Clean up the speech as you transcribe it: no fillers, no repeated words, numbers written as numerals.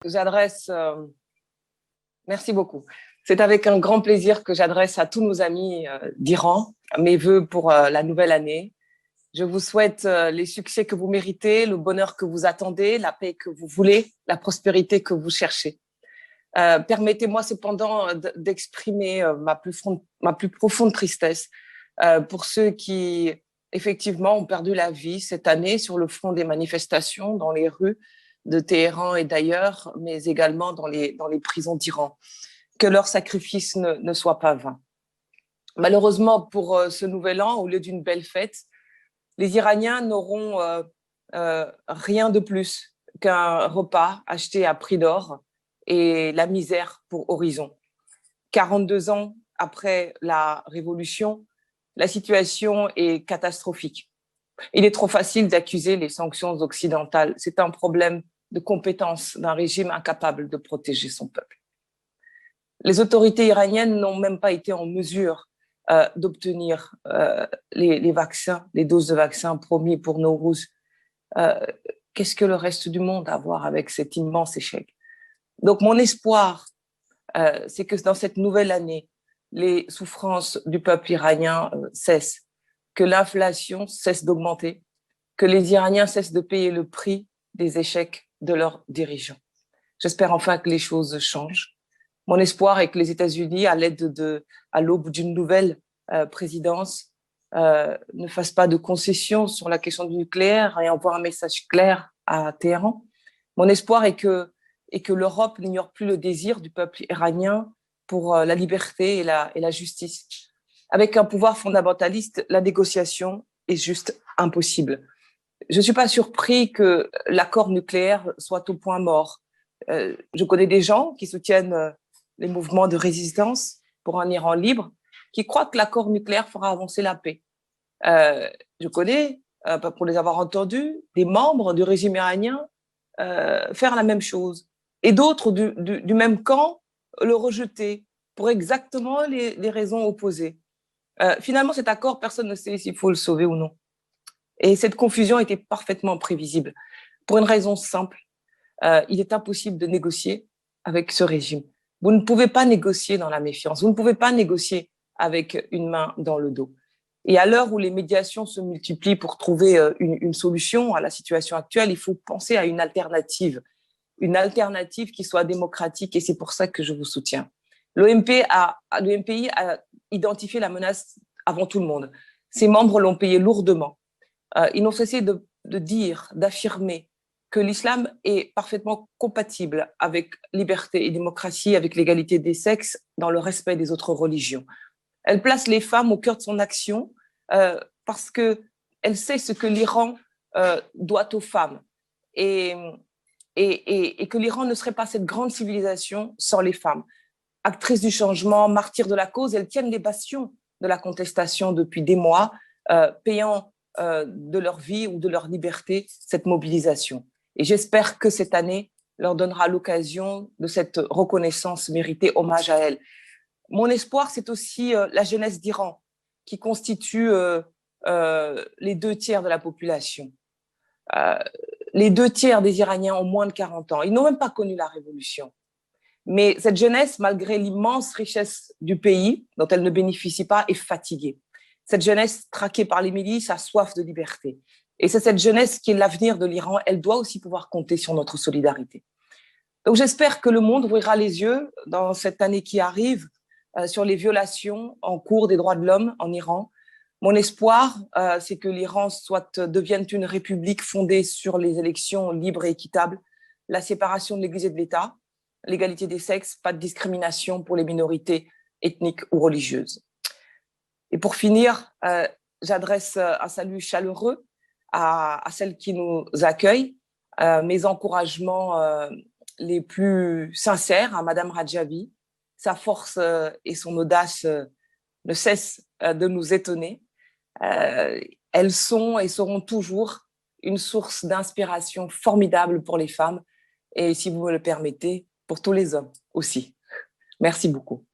que j'adresse. Merci beaucoup. C'est avec un grand plaisir que j'adresse à tous nos amis d'Iran mes vœux pour la nouvelle année. Je vous souhaite les succès que vous méritez, le bonheur que vous attendez, la paix que vous voulez, la prospérité que vous cherchez. Permettez-moi cependant d'exprimer ma plus profonde tristesse pour ceux qui, effectivement, ont perdu la vie cette année sur le front des manifestations dans les rues de Téhéran et d'ailleurs, mais également dans les prisons d'Iran. Que leur sacrifice ne soit pas vain. Malheureusement, pour ce nouvel an, au lieu d'une belle fête, les Iraniens n'auront rien de plus qu'un repas acheté à prix d'or et la misère pour horizon. 42 ans après la révolution, la situation est catastrophique. Il est trop facile d'accuser les sanctions occidentales. C'est un problème de compétence d'un régime incapable de protéger son peuple. Les autorités iraniennes n'ont même pas été en mesure d'obtenir les vaccins, les doses de vaccins promis pour Nowruz. Qu'est-ce que le reste du monde a à voir avec cet immense échec? Donc, mon espoir, c'est que dans cette nouvelle année, les souffrances du peuple iranien cessent, que l'inflation cesse d'augmenter, que les Iraniens cessent de payer le prix des échecs de leurs dirigeants. J'espère enfin que les choses changent. Mon espoir est que les États-Unis, à l'aube d'une nouvelle présidence, ne fassent pas de concessions sur la question du nucléaire et envoient un message clair à Téhéran. Mon espoir est que l'Europe n'ignore plus le désir du peuple iranien pour la liberté et la justice. Avec un pouvoir fondamentaliste, la négociation est juste impossible. Je ne suis pas surpris que l'accord nucléaire soit au point mort. Je connais des gens qui soutiennent les mouvements de résistance pour un Iran libre, qui croient que l'accord nucléaire fera avancer la paix. Je connais, pour les avoir entendus, des membres du régime iranien faire la même chose. Et d'autres du même camp le rejeter pour exactement les raisons opposées. Finalement, cet accord, personne ne sait s'il faut le sauver ou non. Et cette confusion était parfaitement prévisible. Pour une raison simple, il est impossible de négocier avec ce régime. Vous ne pouvez pas négocier dans la méfiance. Vous ne pouvez pas négocier avec une main dans le dos. Et à l'heure où les médiations se multiplient pour trouver une solution à la situation actuelle, il faut penser à une alternative qui soit démocratique, et c'est pour ça que je vous soutiens. L'OMPI a identifié la menace avant tout le monde. Ses membres l'ont payé lourdement. Ils n'ont cessé d'affirmer que l'islam est parfaitement compatible avec liberté et démocratie, avec l'égalité des sexes, dans le respect des autres religions. Elle place les femmes au cœur de son action parce qu'elle sait ce que l'Iran doit aux femmes et que l'Iran ne serait pas cette grande civilisation sans les femmes. Actrices du changement, martyrs de la cause, elles tiennent les bastions de la contestation depuis des mois, payant de leur vie ou de leur liberté cette mobilisation. Et j'espère que cette année leur donnera l'occasion de cette reconnaissance méritée, hommage à elles. Mon espoir, c'est aussi la jeunesse d'Iran, qui constitue les 2/3 de la population. Les 2/3 des Iraniens ont moins de 40 ans. Ils n'ont même pas connu la révolution. Mais cette jeunesse, malgré l'immense richesse du pays, dont elle ne bénéficie pas, est fatiguée. Cette jeunesse traquée par les milices a soif de liberté. Et c'est cette jeunesse qui est l'avenir de l'Iran. Elle doit aussi pouvoir compter sur notre solidarité. Donc j'espère que le monde ouvrira les yeux dans cette année qui arrive sur les violations en cours des droits de l'homme en Iran. Mon espoir, c'est que l'Iran devienne une république fondée sur les élections libres et équitables, la séparation de l'Église et de l'État, l'égalité des sexes, pas de discrimination pour les minorités ethniques ou religieuses. Et pour finir, j'adresse un salut chaleureux à celles qui nous accueillent, mes encouragements les plus sincères à Madame Rajavi. Sa force et son audace ne cessent de nous étonner. Elles sont et seront toujours une source d'inspiration formidable pour les femmes et, si vous me le permettez, pour tous les hommes aussi. Merci beaucoup.